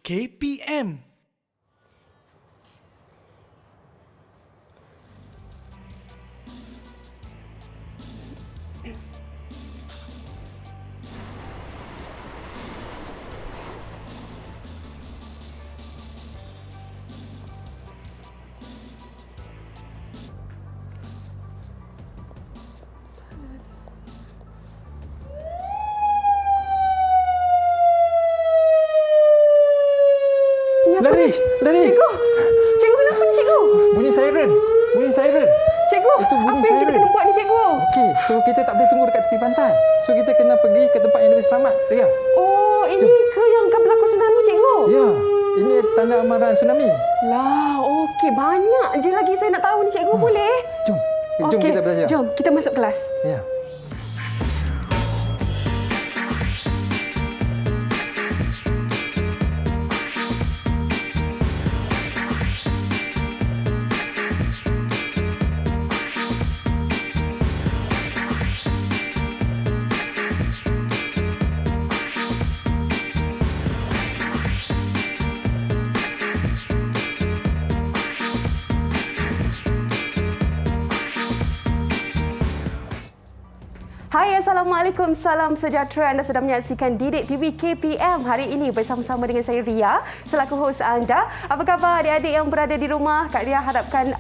KPM. Lari! Cikgu kenapa ni cikgu? Bunyi siren! Cikgu, Itu bunyi apa yang kita siren. kena buat ni cikgu? Okey, so kita tak boleh tunggu dekat tepi pantai. So kita kena pergi ke tempat yang lebih selamat. Ria. Oh, ini ke yang akan berlaku tsunami cikgu? Ya, ini tanda amaran tsunami. Lah, okey, banyak je lagi saya nak tahu ni cikgu, boleh? Jom Okey, kita belajar. Jom, kita masuk kelas. Ya. Hai, Assalamualaikum. Salam sejahtera. Anda sedang menyaksikan Didik TV KPM. Hari ini bersama-sama dengan saya Ria selaku hos anda. Apa khabar adik-adik yang berada di rumah? Kak Ria harapkan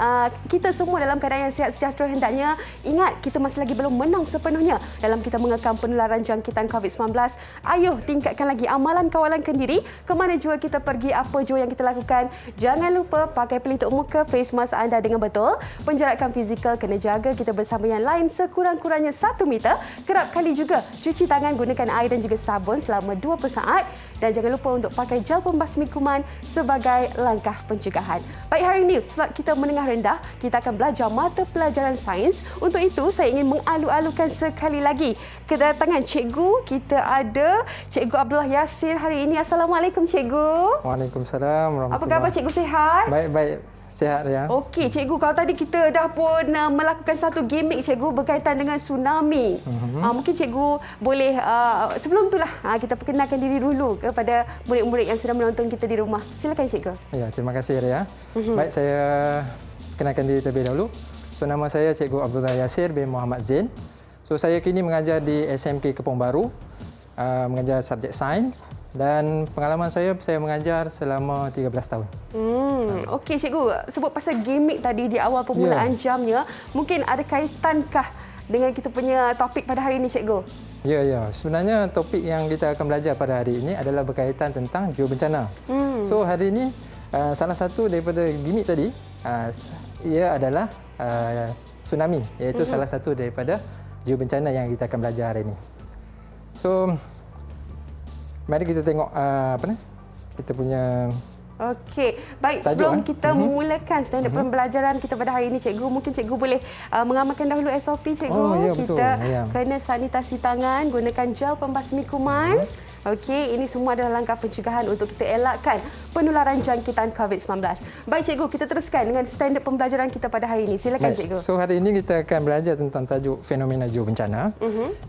kita semua dalam keadaan yang sihat sejahtera hendaknya. Ingat, kita masih lagi belum menang sepenuhnya dalam kita mengekang penularan jangkitan COVID-19. Ayuh tingkatkan lagi amalan kawalan kendiri. Kemana jua kita pergi, apa jua yang kita lakukan. Jangan lupa pakai pelitup muka, face mask anda dengan betul. Penjarakan fizikal kena jaga kita bersama yang lain sekurang-kurangnya 1 meter. Kerap kali juga cuci tangan gunakan air dan juga sabun selama 20 saat dan jangan lupa untuk pakai gel pembasmi kuman sebagai langkah pencegahan. Baik, hari ini slot kita menengah rendah, kita akan belajar mata pelajaran sains. Untuk itu saya ingin mengalu-alukan sekali lagi kedatangan cikgu. Kita ada Cikgu Abdullah Yasir hari ini. Assalamualaikum cikgu. Waalaikumsalam warahmatullahi. Apa khabar cikgu, sihat? Baik. Sihat ya. Okey, cikgu, kalau tadi kita dah pun melakukan satu gimmick cikgu berkaitan dengan tsunami. Mungkin cikgu boleh sebelum itulah kita perkenalkan diri dulu kepada murid-murid yang sedang menonton kita di rumah. Silakan cikgu. Ya, terima kasih Ria. Baik, saya kenalkan diri terlebih dahulu. So nama saya Cikgu Abdullah Yasir bin Muhammad Zain. So saya kini mengajar di SMK Kepong Baru, mengajar subjek sains dan pengalaman saya mengajar selama 13 tahun. Okey cikgu, sebut pasal gimmick tadi di awal permulaan jamnya, mungkin ada kaitankah dengan kita punya topik pada hari ini cikgu? Ya. Sebenarnya topik yang kita akan belajar pada hari ini adalah berkaitan tentang jurubencana. So hari ini salah satu daripada gimmick tadi ia adalah tsunami, iaitu salah satu daripada jurubencana yang kita akan belajar hari ini. So mari kita tengok kita punya Okey, baik, tajuk, sebelum kita memulakan standard pembelajaran kita pada hari ini cikgu, mungkin cikgu boleh mengamalkan dahulu SOP cikgu. Oh, ya, betul. Kita Ya. kena sanitasi tangan, gunakan gel pembasmi kuman. Okey, ini semua adalah langkah pencegahan untuk kita elakkan penularan jangkitan COVID-19. Baik cikgu, kita teruskan dengan standard pembelajaran kita pada hari ini. Silakan Baik. cikgu. So hari ini kita akan belajar tentang tajuk fenomena jurubencana.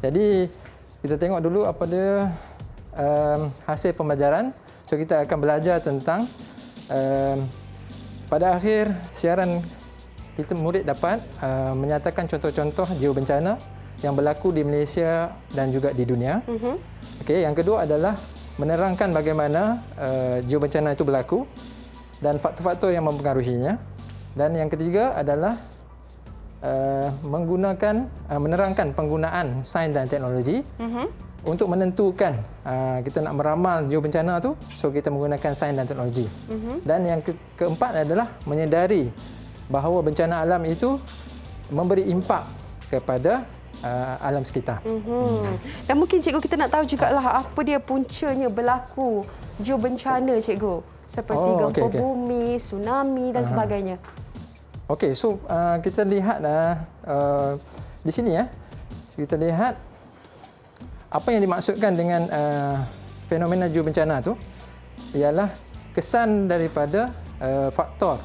Jadi kita tengok dulu apa dia hasil pembelajaran. So kita akan belajar tentang pada akhir siaran kita murid dapat menyatakan contoh-contoh jurubencana yang berlaku di Malaysia dan juga di dunia. Okey, yang kedua adalah menerangkan bagaimana jurubencana itu berlaku dan faktor-faktor yang mempengaruhinya. Dan yang ketiga adalah menerangkan penggunaan sains dan teknologi untuk menentukan kita nak meramal jurubencana tu, so kita menggunakan sains dan teknologi. Dan yang keempat adalah menyedari bahawa bencana alam itu memberi impak kepada alam sekitar. Dan mungkin cikgu kita nak tahu jugalah apa dia puncanya berlaku jurubencana cikgu, seperti gempa bumi, tsunami dan sebagainya. Okey, so kita lihat di sini ya. Kita lihat apa yang dimaksudkan dengan fenomena jurubencana tu ialah kesan daripada faktor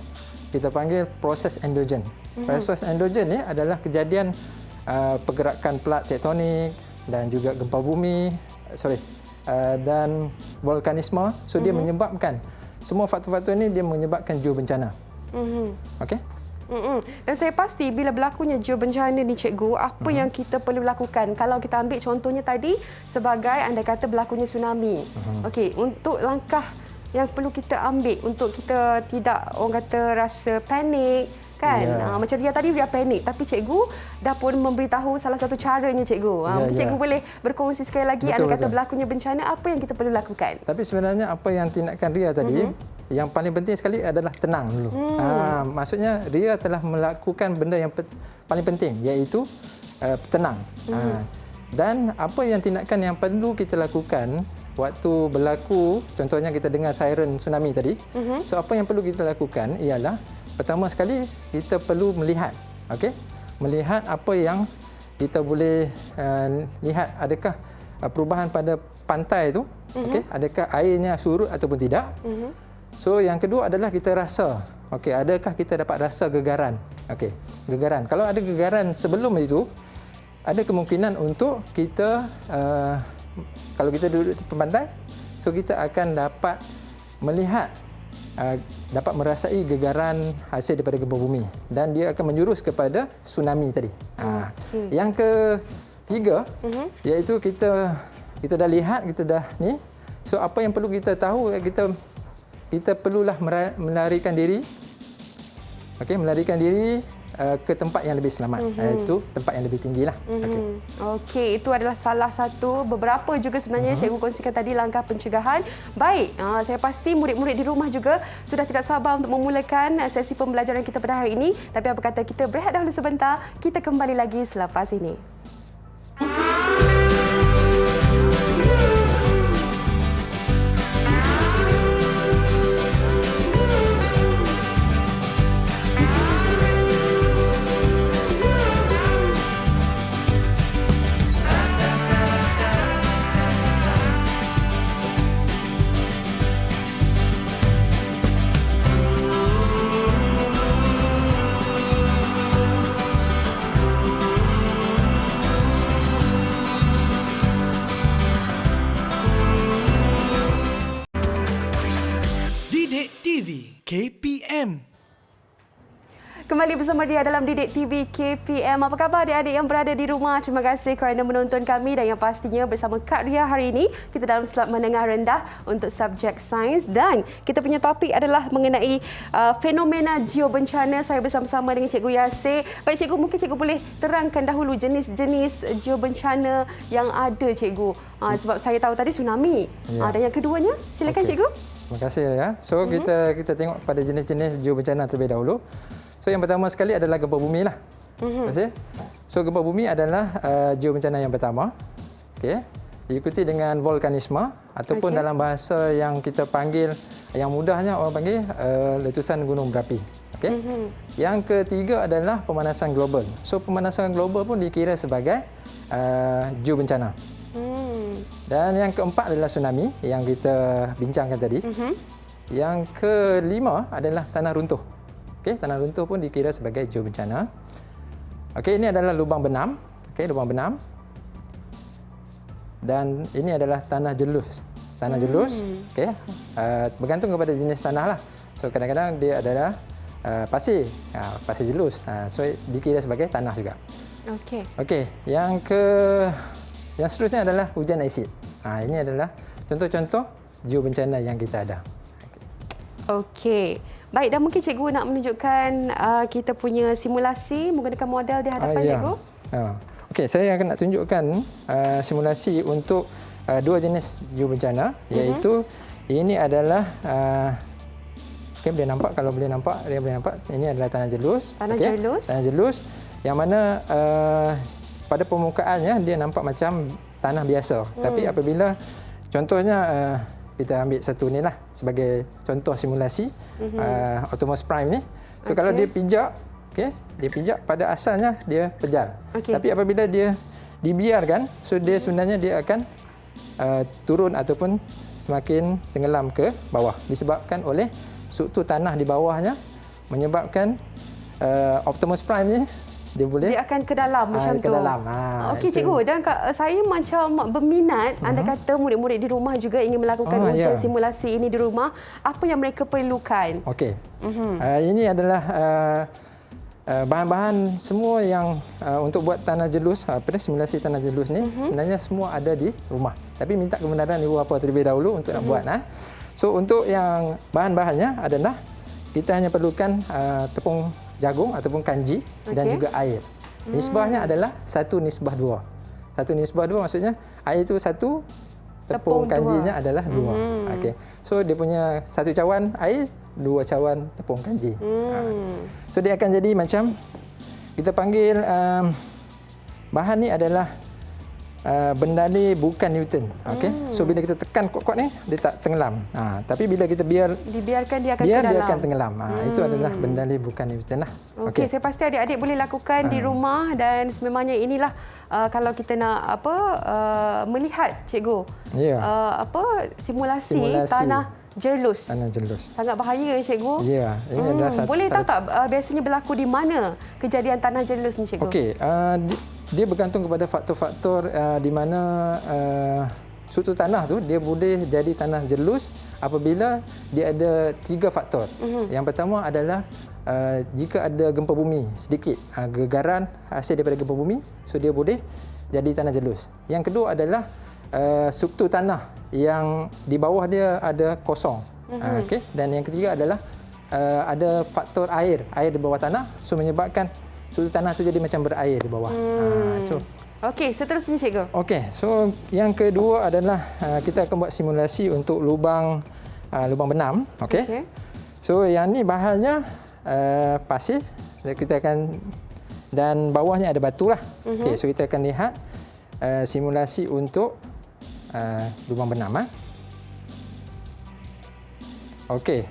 kita panggil proses endogen. Proses endogen ni adalah kejadian pergerakan plat tektonik dan juga gempa bumi, dan vulkanisme. So dia menyebabkan semua faktor-faktor ini dia menyebabkan geobencana. Okey. Dan saya pasti bila berlakunya geobencana ni cikgu, apa yang kita perlu lakukan? Kalau kita ambil contohnya tadi sebagai anda kata berlakunya tsunami. Okey, untuk langkah yang perlu kita ambil untuk kita tidak orang kata rasa panik kan. Macam Ria tadi Ria panik, tapi cikgu dah pun memberitahu salah satu caranya cikgu. Mungkin cikgu boleh berkongsi sekali lagi anda kata berlakunya bencana, apa yang kita perlu lakukan? Tapi sebenarnya apa yang tindakan Ria tadi yang paling penting sekali adalah tenang dulu. Maksudnya Ria telah melakukan benda yang paling penting, iaitu tenang. Dan apa yang tindakan yang perlu kita lakukan waktu berlaku, contohnya kita dengar siren tsunami tadi. So apa yang perlu kita lakukan ialah pertama sekali kita perlu melihat, okey? Melihat apa yang kita boleh lihat, adakah perubahan pada pantai itu, okey? Adakah airnya surut ataupun tidak? So yang kedua adalah kita rasa, okey, adakah kita dapat rasa gegaran? Okey, gegaran. Kalau ada gegaran sebelum itu, ada kemungkinan untuk kita kalau kita duduk di pantai, so kita akan dapat melihat, dapat merasai gegaran hasil daripada gempa bumi dan dia akan menjurus kepada tsunami tadi. Yang ketiga, iaitu kita dah lihat, kita dah ni. So apa yang perlu kita tahu, kita perlulah melarikan diri. Okey, melarikan diri ke tempat yang lebih selamat, iaitu tempat yang lebih tinggilah. Okey, itu adalah salah satu beberapa juga sebenarnya cikgu kongsikan tadi langkah pencegahan. Baik, saya pasti murid-murid di rumah juga sudah tidak sabar untuk memulakan sesi pembelajaran kita pada hari ini. Tapi apa kata kita berehat dahulu sebentar, kita kembali lagi selepas ini. KPM. Kembali bersama dia dalam Didik TV KPM. Apa khabar adik-adik yang berada di rumah? Terima kasih kerana menonton kami dan yang pastinya bersama Kak Ria hari ini kita dalam slot menengah rendah untuk subjek sains dan kita punya topik adalah mengenai fenomena geobencana. Saya bersama-sama dengan Cikgu Yasir. Baik Cikgu, mungkin Cikgu boleh terangkan dahulu jenis-jenis geobencana yang ada Cikgu. Sebab saya tahu tadi tsunami. Dan yang keduanya, silakan Cikgu. Terima kasih ya. So kita tengok pada jenis-jenis geobencana terlebih dahulu. So yang pertama sekali adalah gempa bumi lah. So gempa bumi adalah geobencana yang pertama. Okey. Diikuti dengan vulkanisme ataupun dalam bahasa yang kita panggil, yang mudahnya orang panggil letusan gunung berapi. Okey. Yang ketiga adalah pemanasan global. So pemanasan global pun dikira sebagai geobencana. Dan yang keempat adalah tsunami yang kita bincangkan tadi. Yang kelima adalah tanah runtuh. Okey, tanah runtuh pun dikira sebagai geobencana. Okey, ini adalah lubang benam. Okey, lubang benam. Dan ini adalah tanah jelus. Tanah jelus, okey, bergantung kepada jenis tanah lah. So kadang-kadang dia adalah pasir, pasir jelus. So dikira sebagai tanah juga. Okey. Okey, yang seterusnya adalah hujan asid. Ini adalah contoh-contoh geobencana yang kita ada. Okey. Baik, dan mungkin cikgu nak menunjukkan kita punya simulasi menggunakan model di hadapan cikgu. Okey, saya akan nak tunjukkan simulasi untuk dua jenis geobencana, iaitu ini adalah okey, boleh nampak, kalau boleh nampak, dia boleh nampak ini adalah tanah jelus. Tanah jelus. Tanah jelus yang mana pada permukaannya dia nampak macam tanah biasa. Tapi apabila contohnya kita ambil satu ni lah sebagai contoh simulasi Optimus Prime ni. So kalau dia pijak, dia pijak pada asalnya dia pejal. Tapi apabila dia dibiarkan, so dia sebenarnya dia akan turun ataupun semakin tenggelam ke bawah disebabkan oleh struktur tanah di bawahnya, menyebabkan Optimus Prime ni dia boleh dia akan ke dalam macam ke tu. dalam. Okey cikgu, dan saya macam berminat, anda kata murid-murid di rumah juga ingin melakukan ujian simulasi ini di rumah, apa yang mereka perlukan? Okey. Ini adalah bahan-bahan semua yang untuk buat tanah jelus, simulasi tanah jelus ni sebenarnya semua ada di rumah. Tapi minta kebenaran ibu bapa terlebih dahulu untuk nak buat. So untuk yang bahan-bahannya adalah kita hanya perlukan tepung jagung ataupun kanji dan juga air. Nisbahnya adalah 1:2. 1:2 maksudnya air itu 1, tepung kanjinya adalah 2. Okey. So dia punya 1 cawan air, 2 cawan tepung kanji. So dia akan jadi macam kita panggil bahan ni adalah bendali bukan Newton. Okey. So bila kita tekan kuat-kuat ni dia tak tenggelam. Tapi bila kita dibiarkan dia akan ke dalam. Dia akan tenggelam. Itu adalah bendali bukan Newton lah. Okey, saya pasti adik-adik boleh lakukan di rumah dan sememangnya inilah kalau kita nak melihat cikgu. Simulasi tanah jelus. Tanah jelus. Sangat bahaya cikgu. Ya, ini adalah boleh tahu tak biasanya berlaku di mana kejadian tanah jelus ni cikgu? Okey, dia bergantung kepada faktor-faktor di mana struktur tanah tu dia boleh jadi tanah jelus apabila dia ada 3 faktor. Yang pertama adalah jika ada gempa bumi sedikit, gegaran hasil daripada gempa bumi, so dia boleh jadi tanah jelus. Yang kedua adalah struktur tanah yang di bawah dia ada kosong. Okey, dan yang ketiga adalah ada faktor air di bawah tanah, so menyebabkan struktur tanah tu jadi macam berair di bawah. Okey, seterusnya cikgu. Okey, so yang kedua adalah kita akan buat simulasi untuk lubang benam. Okey. So yang ni bahannya pasir. Kita akan dan bawahnya ada batu lah. Okey, so kita akan lihat simulasi untuk lubang benam. Okey.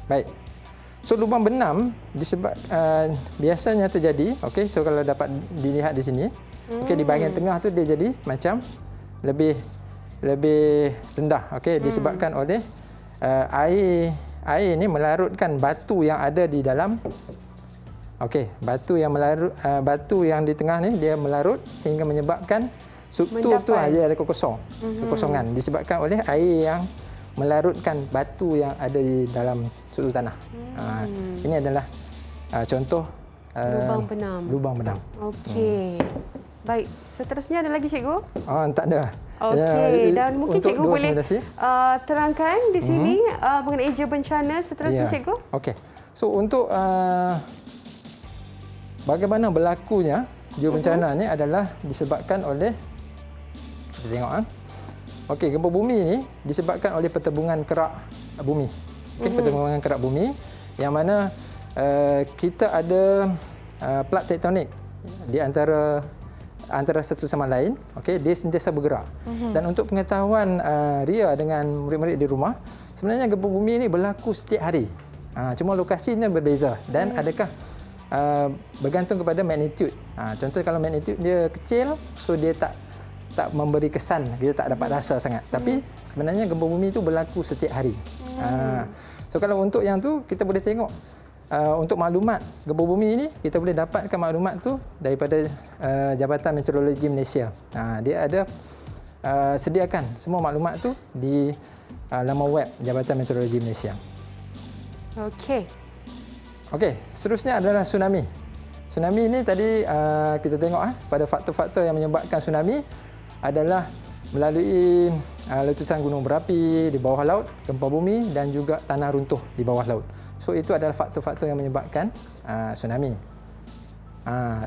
Baik. So lubang benam disebab biasanya terjadi, okey, so kalau dapat dilihat di sini, okey, di bahagian tengah tu dia jadi macam lebih rendah, okey, disebabkan oleh air ni melarutkan batu yang ada di dalam. Okey, batu yang di tengah ni dia melarut sehingga menyebabkan struktur tu ada kekosongan disebabkan oleh air yang melarutkan batu yang ada di dalam struktur tanah. Ini adalah contoh lubang benam. Okey. Baik, seterusnya ada lagi cikgu? Tak ada. Okey, dan mungkin cikgu boleh terangkan di sini mengenai geobencana seterusnya cikgu? Okey. So untuk bagaimana berlakunya geobencana ni adalah disebabkan oleh, kita tengok okey, gempa bumi ni disebabkan oleh pertembungan kerak bumi. Okey, pertembungan kerak bumi yang mana kita ada plak tektonik di antara satu sama lain. Okey, dia sentiasa bergerak. Dan untuk pengetahuan Ria dengan murid-murid di rumah, sebenarnya gempa bumi ni berlaku setiap hari. Cuma lokasinya berbeza dan adakah bergantung kepada magnitude. Contoh kalau magnitude dia kecil, so dia tak memberi kesan, kita tak dapat rasa sangat. Tapi sebenarnya gempa bumi itu berlaku setiap hari. So kalau untuk yang tu kita boleh tengok untuk maklumat gempa bumi ini, kita boleh dapatkan maklumat tu daripada Jabatan Meteorologi Malaysia. Dia ada sediakan semua maklumat tu di laman web Jabatan Meteorologi Malaysia. Okey, seterusnya adalah tsunami. Tsunami ini tadi kita tengok pada faktor-faktor yang menyebabkan tsunami adalah melalui letusan gunung berapi di bawah laut, gempa bumi dan juga tanah runtuh di bawah laut. So itu adalah faktor-faktor yang menyebabkan tsunami.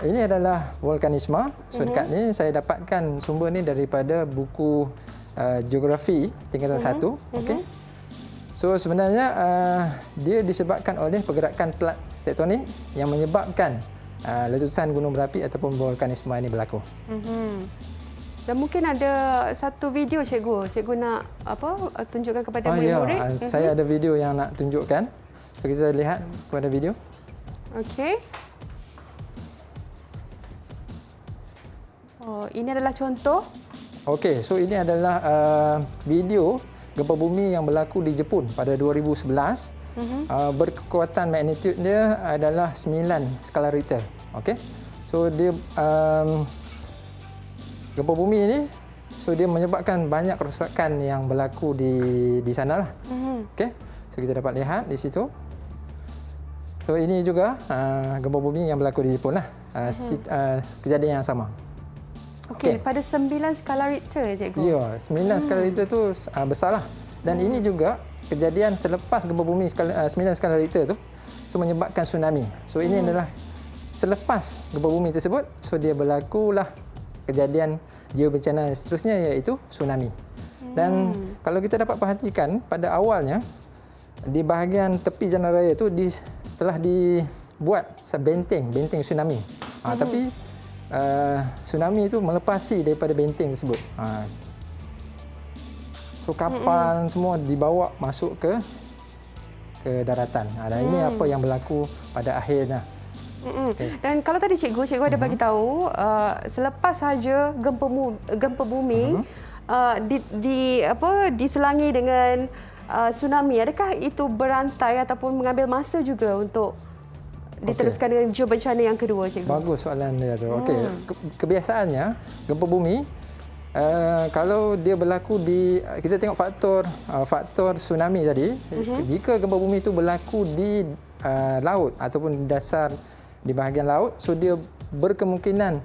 Ini adalah vulkanisme. So dekat ni saya dapatkan sumber ni daripada buku geografi tingkatan 1. Okey. So sebenarnya dia disebabkan oleh pergerakan plak tektonik yang menyebabkan letusan gunung berapi ataupun vulkanisme ini berlaku. Dan mungkin ada satu video cikgu nak tunjukkan kepada murid-murid. Saya ada video yang nak tunjukkan. So kita lihat kepada video. Okey. Ini adalah contoh. Okey, so ini adalah video gempa bumi yang berlaku di Jepun pada 2011. berkekuatan magnitude dia adalah 9 skala Richter. Okey. So dia gempa bumi ini dia menyebabkan banyak kerosakan yang berlaku di sanalah. Okey. So kita dapat lihat di situ. So ini juga gempa bumi yang berlaku di Jepun lah. Kejadian yang sama. Okey, pada 9 skala Richter cikgu. Ya, 9 skala Richter tu besarlah. Dan ini juga kejadian selepas gempa bumi 9 skala Richter tu menyebabkan tsunami. So ini adalah selepas gempa bumi tersebut, dia berlakulah kejadian geobencana seterusnya iaitu tsunami. Dan kalau kita dapat perhatikan pada awalnya di bahagian tepi jalan raya tu telah dibuat benteng tsunami. Tapi tsunami itu melepasi daripada benteng tersebut. So kapal semua dibawa masuk ke daratan. Dan ini apa yang berlaku pada akhirnya. Okay. Dan kalau tadi cikgu ada bagi tahu selepas saja gempa bumi diselangi dengan tsunami, adakah itu berantai ataupun mengambil masa juga untuk diteruskan dengan geobencana yang kedua, cikgu? Bagus soalan dia tu. Okey, kebiasaannya gempa bumi kalau dia berlaku kita tengok faktor tsunami tadi, jika gempa bumi itu berlaku di laut ataupun di dasar di bahagian laut, dia berkemungkinan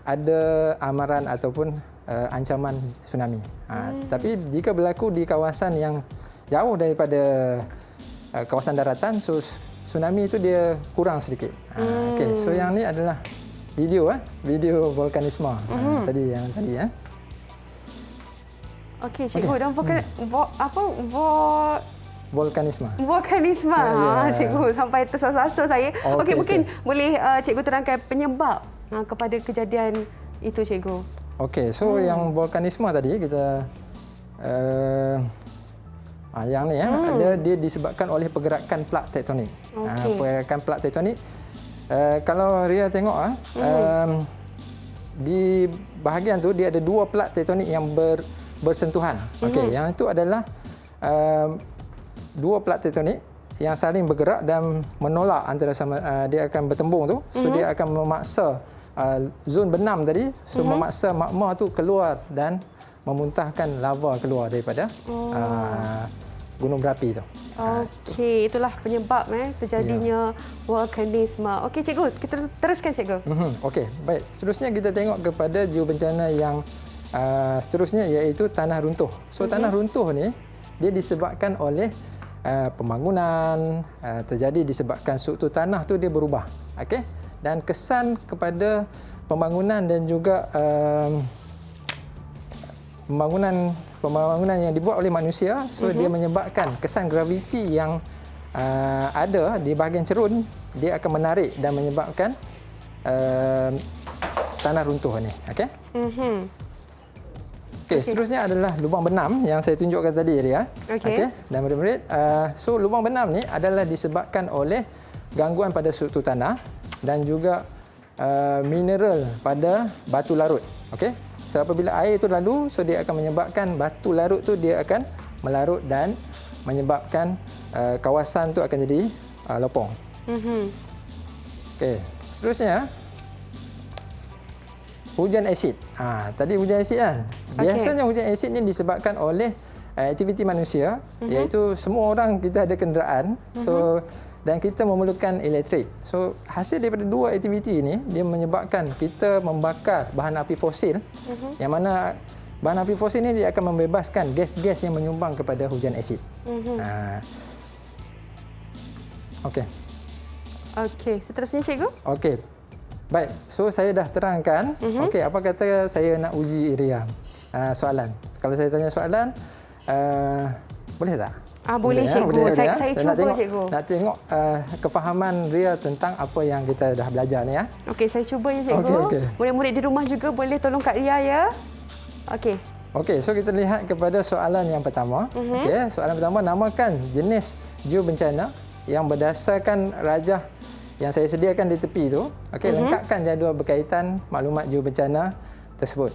ada amaran ataupun ancaman tsunami. Tapi jika berlaku di kawasan yang jauh daripada kawasan daratan, tsunami itu dia kurang sedikit. Okey, so yang ni adalah video vulkanisme tadi ya. Okey, cikgu, dan vulkanisme. Cikgu sampai tersasar saya. Okey, mungkin boleh cikgu terangkan penyebab kepada kejadian itu, cikgu. Okey, so yang vulkanisme tadi kita yang ni dia disebabkan oleh pergerakan plak tektonik. Pergerakan plak tektonik, kalau Ria tengok di bahagian tu dia ada dua plak tektonik yang bersentuhan. Okey, yang itu adalah dua plak tektonik yang saling bergerak dan menolak antara sama, dia akan bertembung tu. So dia akan memaksa zon benam tadi, memaksa magma tu keluar dan memuntahkan lava keluar daripada gunung berapi tu. Okey, itulah penyebab terjadinya vulkanisme. Okey, cikgu, kita teruskan, cikgu. Okey, baik. Seterusnya kita tengok kepada geobencana yang seterusnya iaitu tanah runtuh. So tanah runtuh ni dia disebabkan oleh pembangunan, terjadi disebabkan struktur tanah tu dia berubah. Okey, dan kesan kepada pembangunan dan juga pembangunan yang dibuat oleh manusia, dia menyebabkan kesan graviti yang ada di bahagian cerun, dia akan menarik dan menyebabkan tanah runtuh ni. Okey. Okey, seterusnya adalah lubang benam yang saya tunjukkan tadi, Ria. Okey. Dan murid-murid, lubang benam ni adalah disebabkan oleh gangguan pada struktur tanah dan juga mineral pada batu larut. Okey. So apabila air itu lalu, dia akan menyebabkan batu larut tu dia akan melarut dan menyebabkan kawasan tu akan jadi lopong. Okey, seterusnya hujan asid. Tadi hujan asid kan. Biasanya hujan asid ni disebabkan oleh aktiviti manusia, iaitu semua orang kita ada kenderaan. Dan kita memerlukan elektrik. So hasil daripada dua aktiviti ini dia menyebabkan kita membakar bahan api fosil, yang mana bahan api fosil ini dia akan membebaskan gas-gas yang menyumbang kepada hujan asid. Okey. Okey, seterusnya, cikgu. Okey. Baik, so saya dah terangkan. Okey, apa kata saya nak uji Ria soalan. Kalau saya tanya soalan, boleh tak? Boleh, cikgu. Saya cuba, cikgu. Nak tengok kefahaman Ria tentang apa yang kita dah belajar ni ya. Okey, saya cuba ya, cikgu. Okay. Murid-murid di rumah juga boleh tolong Kak Ria ya. Okey. Okey, so kita lihat kepada soalan yang pertama. Okey, soalan pertama, namakan jenis geobencana yang berdasarkan rajah yang saya sediakan di tepi itu. Okey, lengkapkan jadual berkaitan maklumat geobencana tersebut.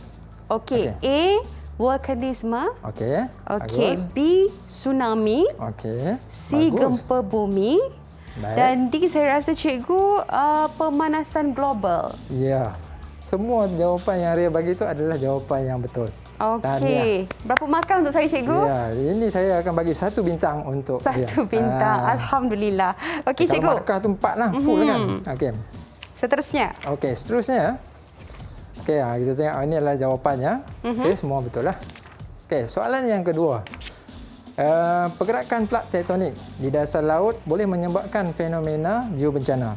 Okey. A, vulkanisme. Okey. Okey, Bagus. B, tsunami. Okey. C, Bagus. gempa bumi. Baik. Dan D, saya rasa cikgu pemanasan global. Ya. Semua jawapan yang Ria bagi itu adalah jawapan yang betul. Okey. Berapa markah untuk saya, cikgu? Ya, ini saya akan bagi 1 bintang untuk Ria. 1 bintang. Alhamdulillah. Okey, cikgu. Kalau markah tu 4 lah, full kan? Okey. Seterusnya. Okey, seterusnya. Okey, kita tengok ini adalah jawapannya. Okey, semua betul lah. Okey, soalan yang kedua. Pergerakan plak tektonik di dasar laut boleh menyebabkan fenomena geobencana.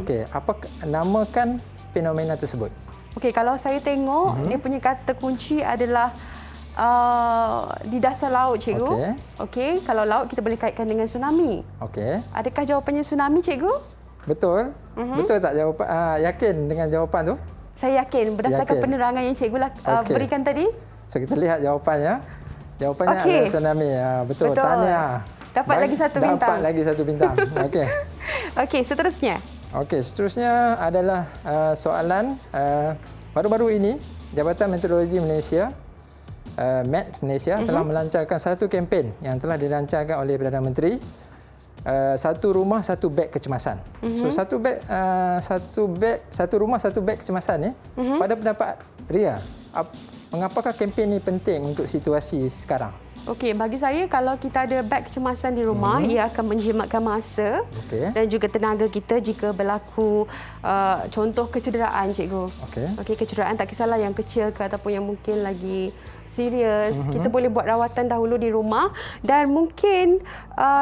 Okey, apa namakan fenomena tersebut? Okey, kalau saya tengok dia punya kata kunci adalah di dasar laut, cikgu. Okey. Okey, kalau laut kita boleh kaitkan dengan tsunami. Okey. Adakah jawapannya tsunami, cikgu? Betul? Betul tak jawapan? Yakin dengan jawapan tu? Saya yakin berdasarkan Yakin. penerangan yang cikgu Okey. berikan tadi. So kita lihat jawapannya. Jawapannya Okey. adalah tsunami. Betul. Betul. Tahniah. Dapat lagi 1 bintang. Dapat lagi 1 bintang. Okey. Okey, seterusnya. Okey, seterusnya adalah soalan baru-baru ini Jabatan Meteorologi Malaysia Met Malaysia telah melancarkan satu kempen yang telah dilancarkan oleh Perdana Menteri, satu rumah satu beg kecemasan. So satu rumah satu beg kecemasan ni pada pendapat Ria, mengapakah kempen ini penting untuk situasi sekarang? Okey, bagi saya kalau kita ada beg kecemasan di rumah, ia akan menjimatkan masa dan juga tenaga kita jika berlaku contoh kecederaan, cikgu. Okey, kecederaan tak kisahlah yang kecil ke ataupun yang mungkin lagi serius. Kita boleh buat rawatan dahulu di rumah dan mungkin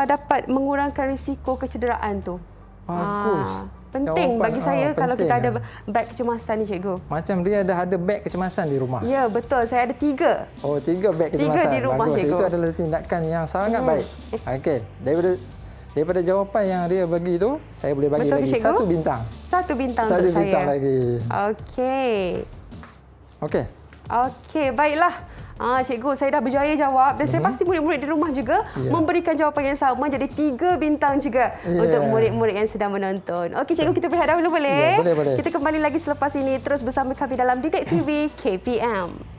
dapat mengurangkan risiko kecederaan tu. Bagus. Penting Jawapan, bagi saya kalau penting, kita ada beg kecemasan ni, cikgu. Macam dia dah ada beg kecemasan di rumah. Ya, betul. Saya ada 3. Oh, 3 beg kecemasan. 3 di rumah, bagus. cikgu. Itu adalah tindakan yang sangat baik. Okey. Daripada jawapan yang Ria bagi tu, saya boleh bagi Betul ke, lagi cikgu? 1 bintang. 1 bintang 1 untuk saya. bintang lagi. Okey. Okey. Okey, baiklah. Cikgu, saya dah berjaya jawab dan saya pasti murid-murid di rumah juga memberikan jawapan yang sama, jadi 3 bintang juga untuk murid-murid yang sedang menonton. Okey, cikgu, kita berehat dahulu boleh? Ya, boleh. Kita kembali lagi selepas ini terus bersama kami dalam Didik TV KPM.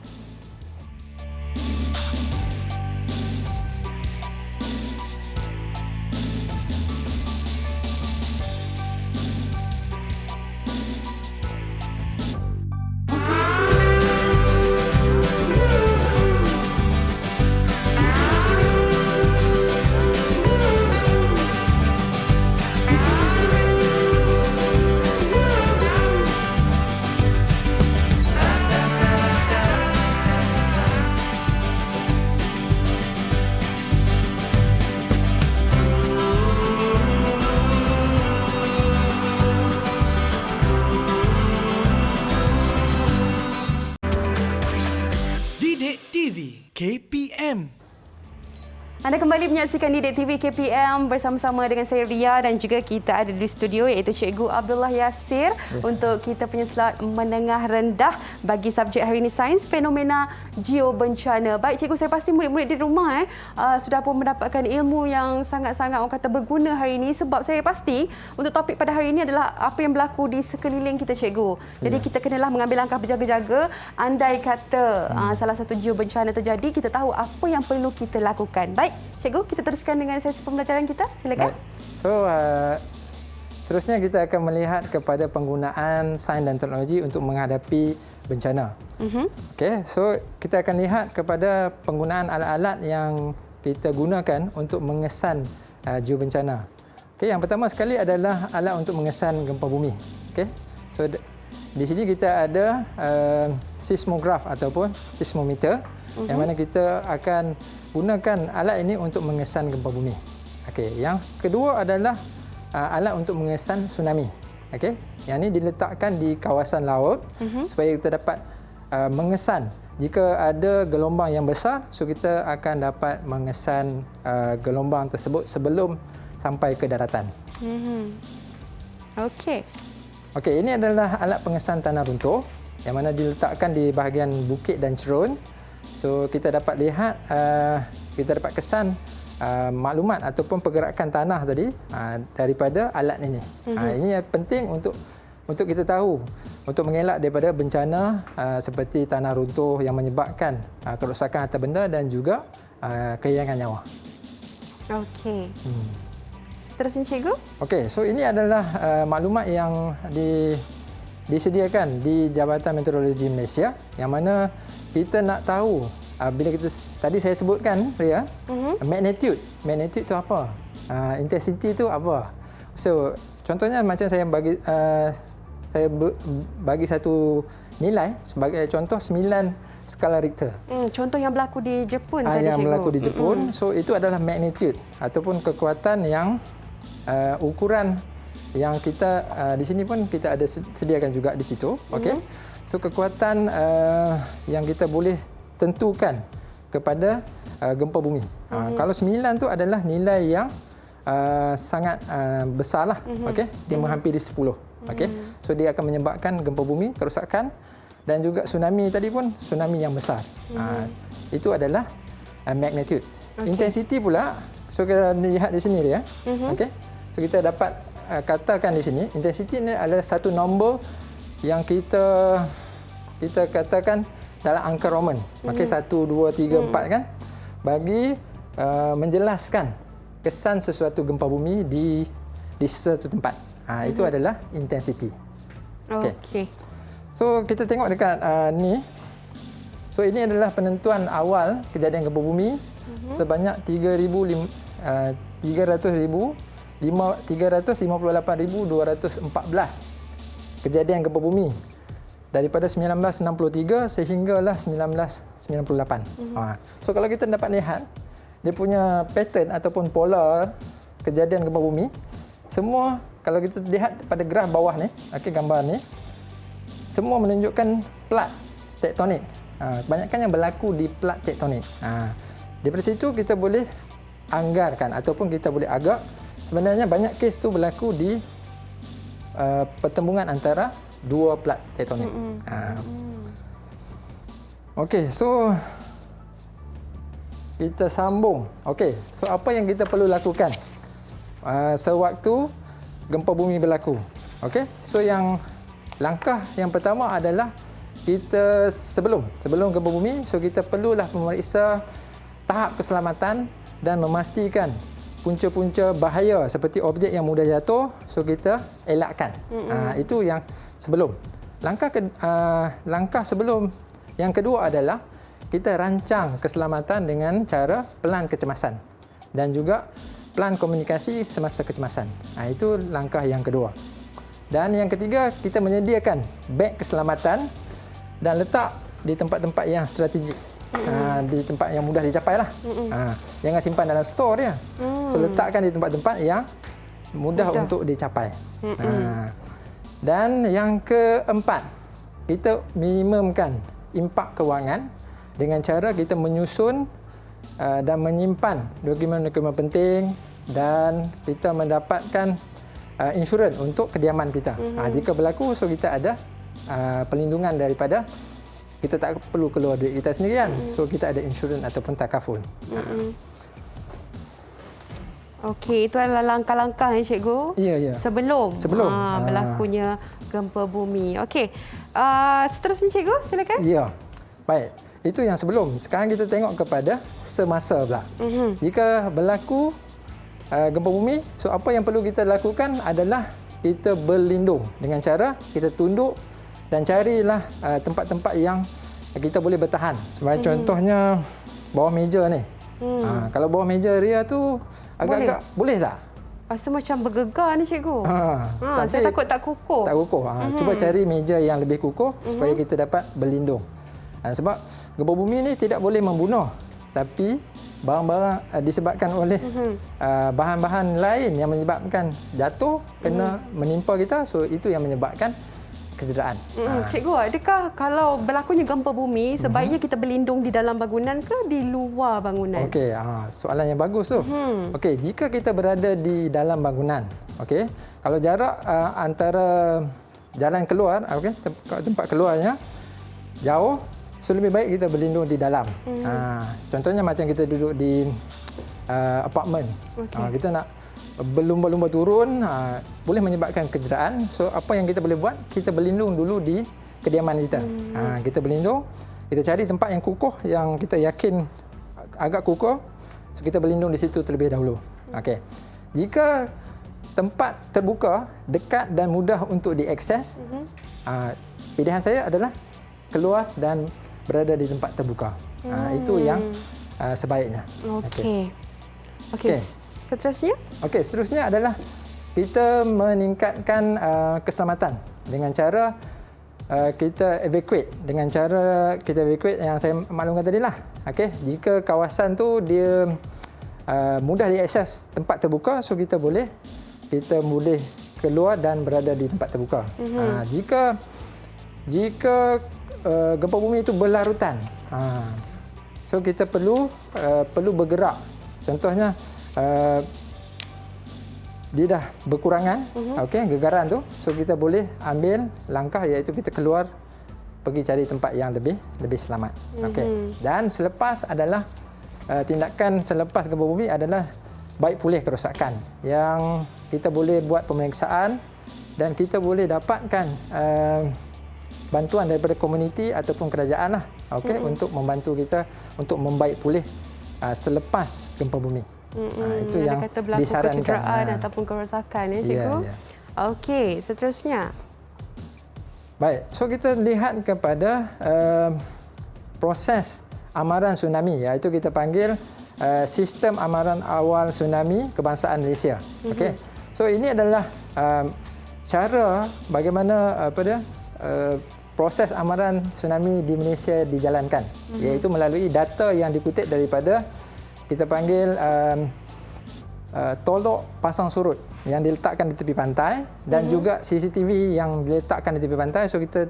Didik TV KPM. Anda kembali menyaksikan Didik TV KPM bersama-sama dengan saya Ria dan juga kita ada di studio iaitu Cikgu Abdullah Yasir untuk kita punya slot menengah rendah bagi subjek hari ini sains fenomena geobencana. Baik cikgu, saya pasti murid-murid di rumah sudah pun mendapatkan ilmu yang sangat-sangat orang kata berguna hari ini sebab saya pasti untuk topik pada hari ini adalah apa yang berlaku di sekeliling kita, cikgu. Jadi kita kenalah mengambil langkah berjaga-jaga andai kata salah satu geobencana terjadi, kita tahu apa yang perlu kita lakukan. Baik, cikgu, kita teruskan dengan sesi pembelajaran kita. Silakan. So, seterusnya kita akan melihat kepada penggunaan sains dan teknologi untuk menghadapi bencana. Okey, so kita akan lihat kepada penggunaan alat-alat yang kita gunakan untuk mengesan geobencana. Okey, yang pertama sekali adalah alat untuk mengesan gempa bumi. Okey. So di sini kita ada seismograf ataupun seismometer yang mana kita akan gunakan alat ini untuk mengesan gempa bumi. Okey, yang kedua adalah alat untuk mengesan tsunami. Okey, yang ini diletakkan di kawasan laut supaya kita dapat mengesan jika ada gelombang yang besar, so kita akan dapat mengesan gelombang tersebut sebelum sampai ke daratan. Okey. Okey, ini adalah alat pengesan tanah runtuh yang mana diletakkan di bahagian bukit dan cerun. So kita dapat lihat, kita dapat kesan maklumat ataupun pergerakan tanah tadi daripada alat ini. Ini penting untuk kita tahu untuk mengelak daripada bencana seperti tanah runtuh yang menyebabkan kerosakan harta benda dan juga kehilangan nyawa. Okey. Seterusnya cikgu? Okey, so ini adalah maklumat yang disediakan di Jabatan Meteorologi Malaysia yang mana kita nak tahu bila kita tadi saya sebutkan Ria, magnitude tu apa? Intensity tu apa? So contohnya macam saya bagi satu nilai sebagai contoh 9 skala Richter. Contoh yang berlaku di Jepun tadi Yang cikgu. berlaku di Jepun. So itu adalah magnitude ataupun kekuatan yang ukuran yang kita di sini pun kita ada sediakan juga di situ. Okey. So kekuatan yang kita boleh tentukan kepada gempa bumi. Kalau 9 tu adalah nilai yang sangat besarlah. Okey. Dia menghampiri 10. Okey. So dia akan menyebabkan gempa bumi, kerosakan dan juga tsunami tadi pun tsunami yang besar. Itu adalah magnitude. Intensity pula, so kita lihat di sini dia. Okey. So kita dapat katakan di sini intensity ini adalah satu nombor yang kita katakan dalam angka Roman. Okey, 1 2 3 4 kan, bagi menjelaskan kesan sesuatu gempa bumi di sesuatu tempat. Itu adalah intensity. Okey. So kita tengok dekat ni. So ini adalah penentuan awal kejadian gempa bumi sebanyak 358,214 kejadian gempa bumi daripada 1963 sehinggalah 1998. So kalau kita dapat lihat dia punya pattern ataupun pola kejadian gempa bumi, semua kalau kita lihat pada graf bawah ni, okey, gambar ni, semua menunjukkan plat tektonik. Kebanyakan yang berlaku di plat tektonik. Daripada situ kita boleh anggarkan ataupun kita boleh agak sebenarnya banyak kes tu berlaku di pertembungan antara dua plat tektonik. Okey, so kita sambung. Okey, so apa yang kita perlu lakukan sewaktu gempa bumi berlaku? Okey, so langkah yang pertama adalah kita sebelum gempa bumi, so kita perlulah memeriksa tahap keselamatan dan memastikan punca-punca bahaya seperti objek yang mudah jatuh, so kita elakkan. Itu yang sebelum. Langkah sebelum yang kedua adalah kita rancang keselamatan dengan cara pelan kecemasan dan juga pelan komunikasi semasa kecemasan. Itu langkah yang kedua. Dan yang ketiga, kita menyediakan beg keselamatan dan letak di tempat-tempat yang strategik. Di tempat yang mudah dicapai lah. Jangan simpan dalam store dia. So letakkan di tempat-tempat yang mudah untuk dicapai. Dan yang keempat, kita minimumkan impak kewangan dengan cara kita menyusun dan menyimpan dokumen-dokumen penting dan kita mendapatkan insurans untuk kediaman kita. Jika berlaku, so kita ada perlindungan daripada kita tak perlu keluar duit kita sendirian. So kita ada insurans ataupun takaful. Okey, itu adalah langkah-langkah ya cikgu. Ya. Sebelum berlakunya gempa bumi. Okey. Seterusnya cikgu, silakan. Ya. Baik. Itu yang sebelum. Sekarang kita tengok kepada semasa pula. Jika berlaku gempa bumi, so apa yang perlu kita lakukan adalah kita berlindung dengan cara kita tunduk dan carilah tempat-tempat yang kita boleh bertahan. Sebagai contohnya bawah meja ni. Kalau bawah meja Ria tu agak-agak boleh tak? Rasa macam bergegar ni cikgu. Saya takut tak kukuh. Tak kukuh. Cuba cari meja yang lebih kukuh supaya kita dapat berlindung. Sebab gempa bumi ni tidak boleh membunuh, tapi barang-barang disebabkan oleh bahan-bahan lain yang menyebabkan jatuh kena menimpa kita, so itu yang menyebabkan kecederaan. Cikgu, adakah kalau berlakunya gempa bumi sebaiknya kita berlindung di dalam bangunan ke di luar bangunan? Okey, soalan yang bagus tu. Okey, jika kita berada di dalam bangunan, okey, kalau jarak antara jalan keluar, okey, tempat keluarnya jauh, so lebih baik kita berlindung di dalam. Contohnya macam kita duduk di apartmen. Kita nak berlumba-lumba turun boleh menyebabkan kecederaan. So apa yang kita boleh buat, kita berlindung dulu di kediaman kita. Kita berlindung, kita cari tempat yang kukuh, yang kita yakin agak kukuh. So kita berlindung di situ terlebih dahulu. Okey. Jika tempat terbuka, dekat dan mudah untuk diakses, pilihan saya adalah keluar dan berada di tempat terbuka. Itu yang sebaiknya. Okey. Seterusnya? Okey, seterusnya adalah kita meningkatkan keselamatan dengan cara kita evacuate. Dengan cara kita evacuate yang saya maklumkan tadi lah. Okey, jika kawasan tu dia mudah diakses, tempat terbuka, so kita boleh keluar dan berada di tempat terbuka. Jika gempa bumi itu berlarutan, so kita perlu bergerak. Contohnya dia dah berkurangan, gegaran tu, so kita boleh ambil langkah iaitu kita keluar pergi cari tempat yang lebih selamat. Dan selepas adalah tindakan selepas gempa bumi adalah baik pulih kerosakan, yang kita boleh buat pemeriksaan dan kita boleh dapatkan bantuan daripada komuniti ataupun kerajaan lah, untuk membantu kita untuk membaik pulih selepas gempa bumi. Itu yang kata berlaku disarankan. Kecederaan ataupun kerosakan, ya cikgu. Okey, seterusnya. Baik, so kita lihat kepada proses amaran tsunami, iaitu kita panggil sistem amaran awal tsunami kebangsaan Malaysia. Okey. So ini adalah cara bagaimana proses amaran tsunami di Malaysia dijalankan, iaitu melalui data yang dikutip daripada kita panggil tolok pasang surut yang diletakkan di tepi pantai dan juga CCTV yang diletakkan di tepi pantai. So kita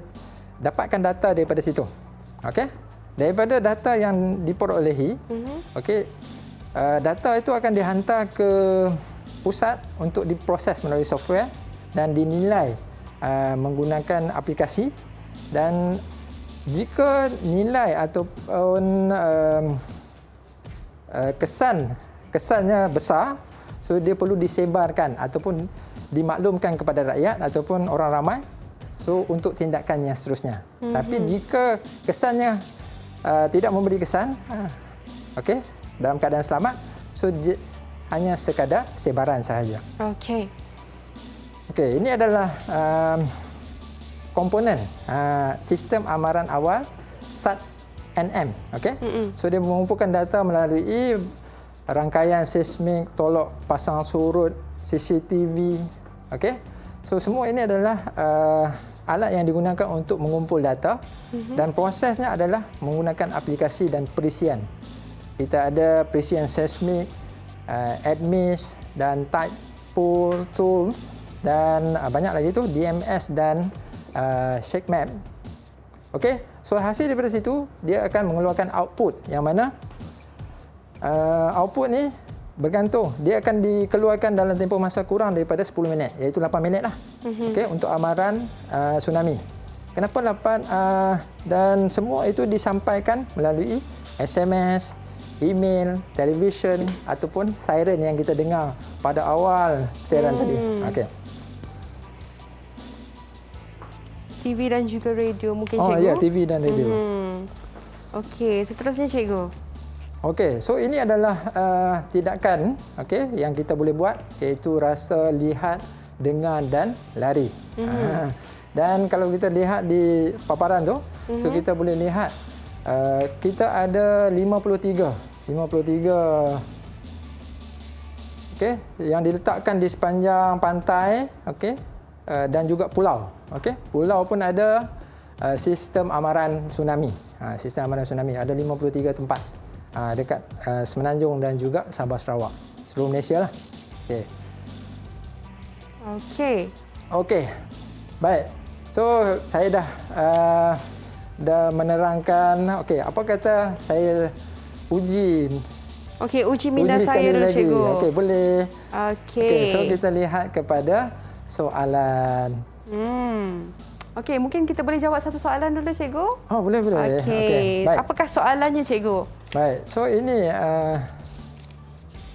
dapatkan data daripada situ. Okey. Daripada data yang diperolehi, data itu akan dihantar ke pusat untuk diproses melalui software dan dinilai menggunakan aplikasi. Dan jika nilai ataupun kesannya besar, so dia perlu disebarkan ataupun dimaklumkan kepada rakyat ataupun orang ramai, so untuk tindakan yang seterusnya. Tapi jika kesannya tidak memberi kesan, dalam keadaan selamat, so hanya sekadar sebaran sahaja. Okey, ini adalah komponen sistem amaran awal SAT-NM. So dia mengumpulkan data melalui rangkaian seismik, tolok pasang surut, CCTV. So semua ini adalah alat yang digunakan untuk mengumpul data, dan prosesnya adalah menggunakan aplikasi dan perisian. Kita ada perisian seismik, ADMIS dan Tide Pool Tool, dan banyak lagi tu DMS dan ShakeMap. So hasil daripada situ dia akan mengeluarkan output, yang mana output ni bergantung, dia akan dikeluarkan dalam tempoh masa kurang daripada 10 minit, iaitu 8 minit lah. Untuk amaran tsunami. Kenapa 8? Dan semua itu disampaikan melalui SMS, email, televisyen ataupun siren yang kita dengar pada awal siaran tadi. TV dan juga radio mungkin cikgu? Ya, TV dan radio. Okey, seterusnya cikgu. So ini adalah tindakan yang kita boleh buat, iaitu rasa, lihat, dengar dan lari. Dan kalau kita lihat di paparan tu, so kita boleh lihat kita ada 53 yang diletakkan di sepanjang pantai, dan juga pulau. Pulau pun ada sistem amaran tsunami. Sistem amaran tsunami ada 53 tempat dekat Semenanjung dan juga Sabah Sarawak, seluruh Malaysia lah. Okey. Baik. So saya dah menerangkan. Apa kata saya uji minda saya dulu cikgu. Boleh. So kita lihat kepada soalan. Mungkin kita boleh jawab satu soalan dulu cikgu. Boleh. Baik. Apakah soalannya cikgu? Baik. So ini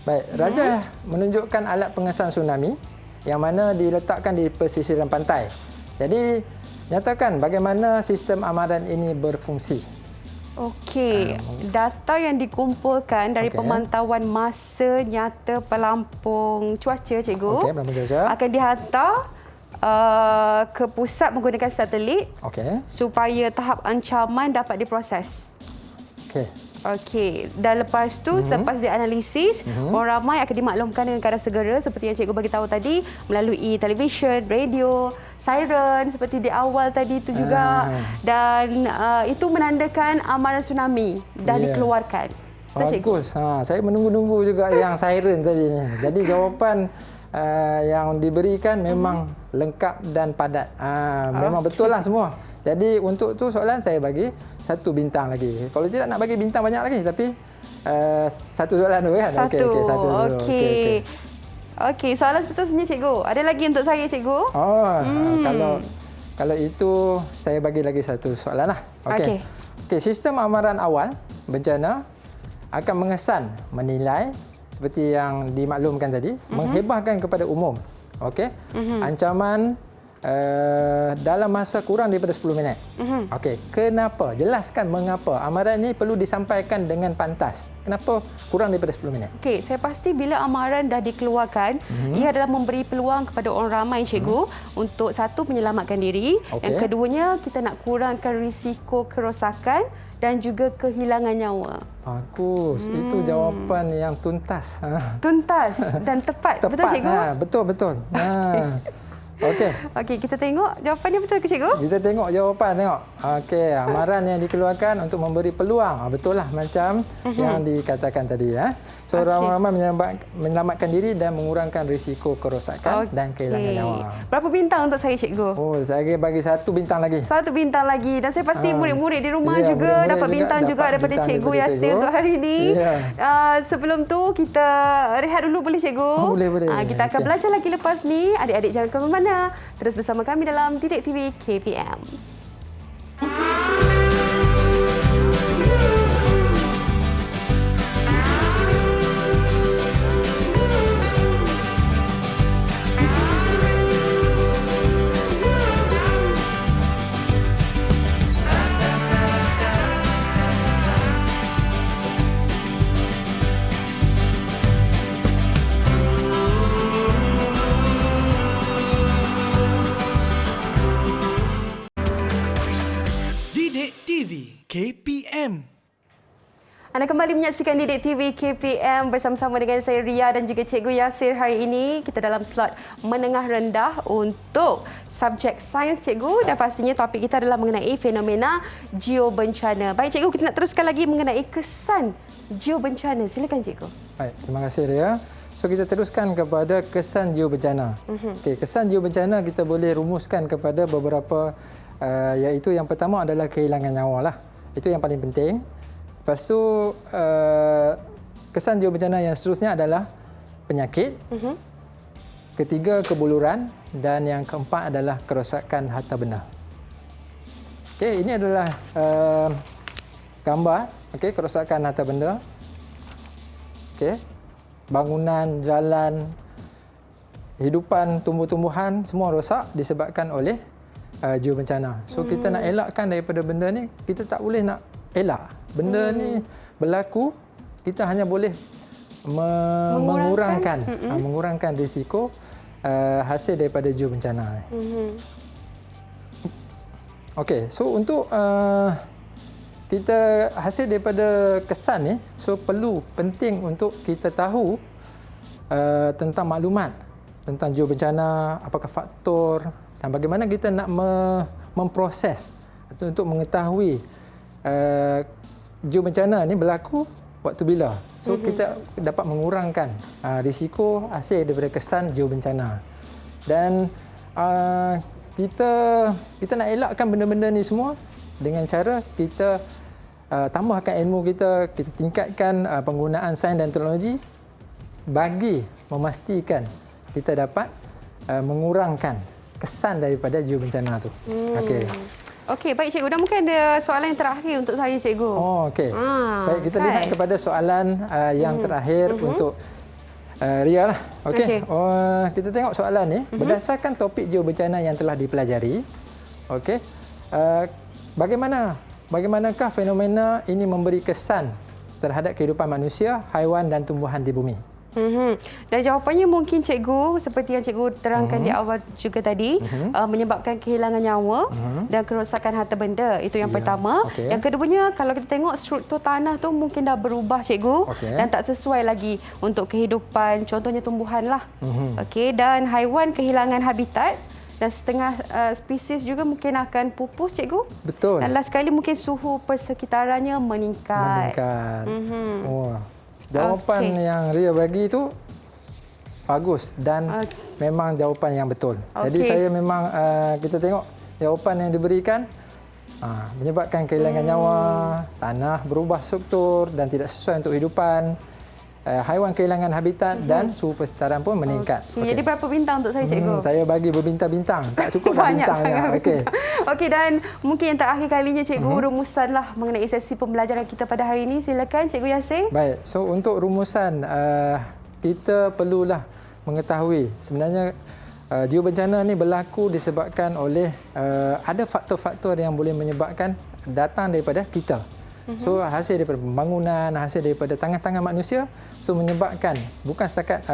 Baik, Raja menunjukkan alat pengesan tsunami yang mana diletakkan di pesisiran pantai. Jadi, nyatakan bagaimana sistem amaran ini berfungsi. Okey, data yang dikumpulkan dari pemantauan masa nyata pelampung cuaca, cikgu, Pelampung cuaca akan dihantar ke pusat menggunakan satelit supaya tahap ancaman dapat diproses. Okey, dan lepas tu selepas dianalisis, orang ramai akan dimaklumkan dengan keadaan segera seperti yang cikgu bagi tahu tadi melalui televisyen, radio, siren seperti di awal tadi itu juga, dan itu menandakan amaran tsunami dah dikeluarkan. Bagus. Saya menunggu-nunggu juga yang siren tadi ni. Jadi jawapan yang diberikan memang lengkap dan padat. Memang betul lah semua. Jadi untuk tu soalan saya bagi 1 bintang lagi. Kalau tidak nak bagi bintang banyak lagi, tapi 1 soalan dulu kan? Satu. Satu dulu. Okey, soalan seterusnya cikgu. Ada lagi untuk saya cikgu? Kalau itu saya bagi lagi 1 soalan lah. Okey, sistem amaran awal bencana akan mengesan, menilai seperti yang dimaklumkan tadi, menghebahkan kepada umum. Okey. Ancaman dalam masa kurang daripada 10 minit. Okey, kenapa? Jelaskan mengapa amaran ini perlu disampaikan dengan pantas. Kenapa kurang daripada 10 minit? Okey, saya pasti bila amaran dah dikeluarkan, ia adalah memberi peluang kepada orang ramai, cikgu, untuk satu, menyelamatkan diri, yang keduanya, kita nak kurangkan risiko kerosakan dan juga kehilangan nyawa. Bagus. Itu jawapan yang tuntas. Tuntas dan tepat. Betul, cikgu? Betul. Okey, kita tengok jawapannya betul ke, cikgu? Kita tengok jawapan, tengok. Okey, amaran yang dikeluarkan untuk memberi peluang. Betul lah macam yang dikatakan tadi. So, ramai-ramai menyelamatkan diri dan mengurangkan risiko kerosakan dan kehilangan nyawa. Berapa bintang untuk saya, cikgu? Saya bagi 1 bintang lagi. 1 bintang lagi. Dan saya pasti murid-murid di rumah juga dapat bintang juga daripada Cikgu Yasir untuk hari ini. Sebelum tu, kita rehat dulu, boleh, cikgu? Boleh. Kita akan belajar lagi lepas ni. Adik-adik jangan ke mana-mana. Terus bersama kami dalam Didik TV KPM. KPM. Anda kembali menyaksikan Didik TV KPM bersama-sama dengan saya Ria dan juga Cikgu Yasir. Hari ini kita dalam slot menengah rendah untuk subjek sains, cikgu, dan pastinya topik kita adalah mengenai fenomena geobencana. Baik, cikgu, kita nak teruskan lagi mengenai kesan geobencana. Silakan, cikgu. Baik, terima kasih, Ria. So, kita teruskan kepada kesan geobencana. Kesan geobencana kita boleh rumuskan kepada beberapa, iaitu yang pertama adalah kehilangan nyawa lah. Itu yang paling penting. Lepas tu, kesan geobencana yang seterusnya adalah penyakit. Ketiga, kebuluran. Dan yang keempat adalah kerosakan harta benda. Okey, ini adalah gambar. Okey, kerosakan harta benda. Okey, bangunan, jalan, hidupan tumbuh-tumbuhan semua rosak disebabkan oleh geobencana. So, kita nak elakkan daripada benda ni, kita tak boleh nak elak. Benda ni berlaku, kita hanya boleh mengurangkan risiko hasil daripada geobencana. Okey, so untuk kita hasil daripada kesan ni, so penting untuk kita tahu tentang maklumat tentang geobencana, apakah faktor dan bagaimana kita nak memproses atau untuk mengetahui geobencana ni berlaku waktu bila. So kita dapat mengurangkan risiko hasil daripada kesan geobencana. Dan kita nak elakkan benda-benda ni semua dengan cara kita tambahkan ilmu kita tingkatkan penggunaan sains dan teknologi bagi memastikan kita dapat mengurangkan kesan daripada geobencana tu. Okey, baik, cikgu. Dan mungkin ada soalan yang terakhir untuk saya, cikgu. Okey. Baik, kita lihat kepada soalan yang terakhir untuk Ria lah. Okey. Okey. Kita tengok soalan ni. Berdasarkan topik geobencana yang telah dipelajari, okey. Bagaimanakah fenomena ini memberi kesan terhadap kehidupan manusia, haiwan dan tumbuhan di bumi? Dan jawapannya mungkin cikgu seperti yang cikgu terangkan di awal juga tadi, menyebabkan kehilangan nyawa dan kerosakan harta benda. Itu yang pertama. Okey. Yang keduanya, kalau kita tengok struktur tanah tu mungkin dah berubah cikgu, dan tak sesuai lagi untuk kehidupan, contohnya tumbuhan lah. Okey, dan haiwan kehilangan habitat dan setengah spesies juga mungkin akan pupus cikgu. Betul. Dan last sekali mungkin suhu persekitarannya meningkat. Jawapan yang Ria bagi itu bagus dan memang jawapan yang betul. Jadi saya memang kita tengok jawapan yang diberikan menyebabkan kehilangan nyawa, tanah berubah struktur dan tidak sesuai untuk kehidupan, haiwan kehilangan habitat dan suhu persekitaran pun meningkat. Jadi berapa bintang untuk saya cikgu? Saya bagi berbintang-bintang. Tak cukup dah Banyak bintangnya. sangat. Okey. Okey, dan mungkin yang terakhir kalinya cikgu, rumusanlah mengenai sesi pembelajaran kita pada hari ini. Silakan Cikgu Yasir. Baik, so untuk rumusan kita perlulah mengetahui sebenarnya geobencana ni berlaku disebabkan oleh ada faktor-faktor yang boleh menyebabkan datang daripada kita. So hasil daripada pembangunan, hasil daripada tangan-tangan manusia, so menyebabkan bukan setakat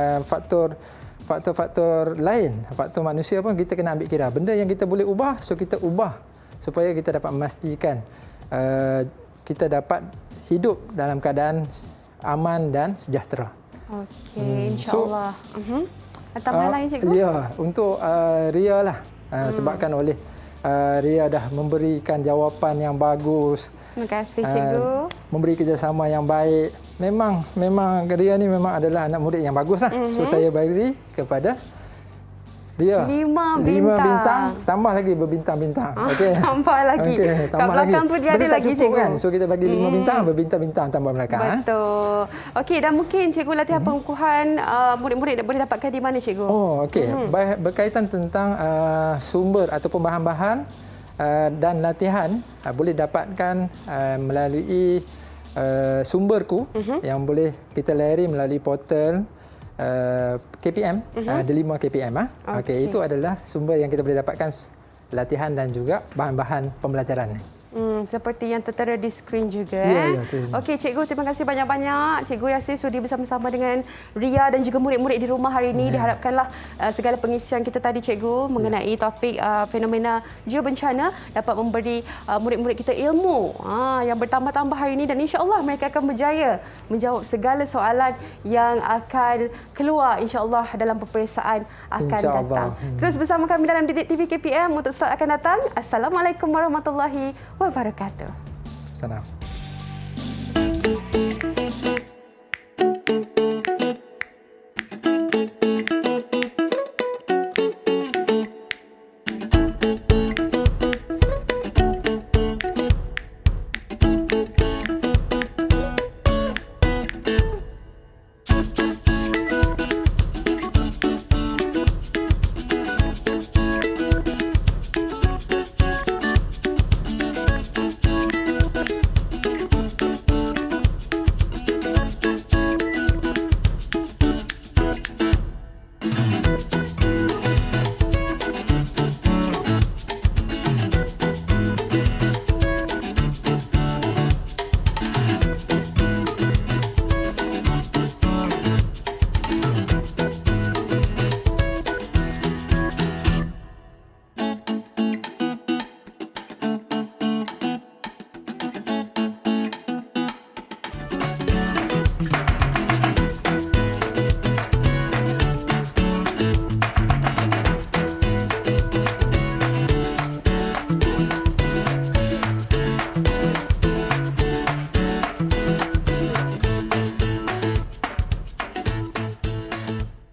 faktor-faktor lain, faktor manusia pun kita kena ambil kira. Benda yang kita boleh ubah, so kita ubah supaya kita dapat memastikan kita dapat hidup dalam keadaan aman dan sejahtera. Okey, insya-Allah. Tambahan lain cikgu? Ya, untuk Ria lah. Sebabkan oleh Ria dah memberikan jawapan yang bagus. Terima kasih cikgu. Memberi kerjasama yang baik. Memang Ria ni memang adalah anak murid yang bagus lah. So saya bagi kepada Ria 5 bintang, tambah lagi berbintang-bintang. Okey. Tambah lagi. Okay, Kat belakang tu dia ada lagi cikgu. Kan? So kita bagi 5 bintang, berbintang-bintang tambah belakang. Betul. Okey, dan mungkin cikgu latihan pengukuhan murid-murid boleh dapatkan di mana cikgu? Oh, okey. Berkaitan tentang sumber ataupun bahan-bahan dan latihan boleh dapatkan melalui sumberku yang boleh kita layari melalui portal KPM, Delima KPM. Okey, itu adalah sumber yang kita boleh dapatkan latihan dan juga bahan-bahan pembelajaran ni. Seperti yang tertera di skrin juga. Ya, Okey, cikgu, terima kasih banyak-banyak. Cikgu Yasir sudi bersama-sama dengan Ria dan juga murid-murid di rumah hari ini. Diharapkanlah segala pengisian kita tadi cikgu mengenai topik fenomena geobencana dapat memberi murid-murid kita ilmu yang bertambah-tambah hari ini, dan insya-Allah mereka akan berjaya menjawab segala soalan yang akan keluar insya-Allah dalam peperiksaan akan datang. Terus bersama kami dalam Didik TV KPM untuk slot akan datang. Assalamualaikum warahmatullahi wabarakatuh. Salam.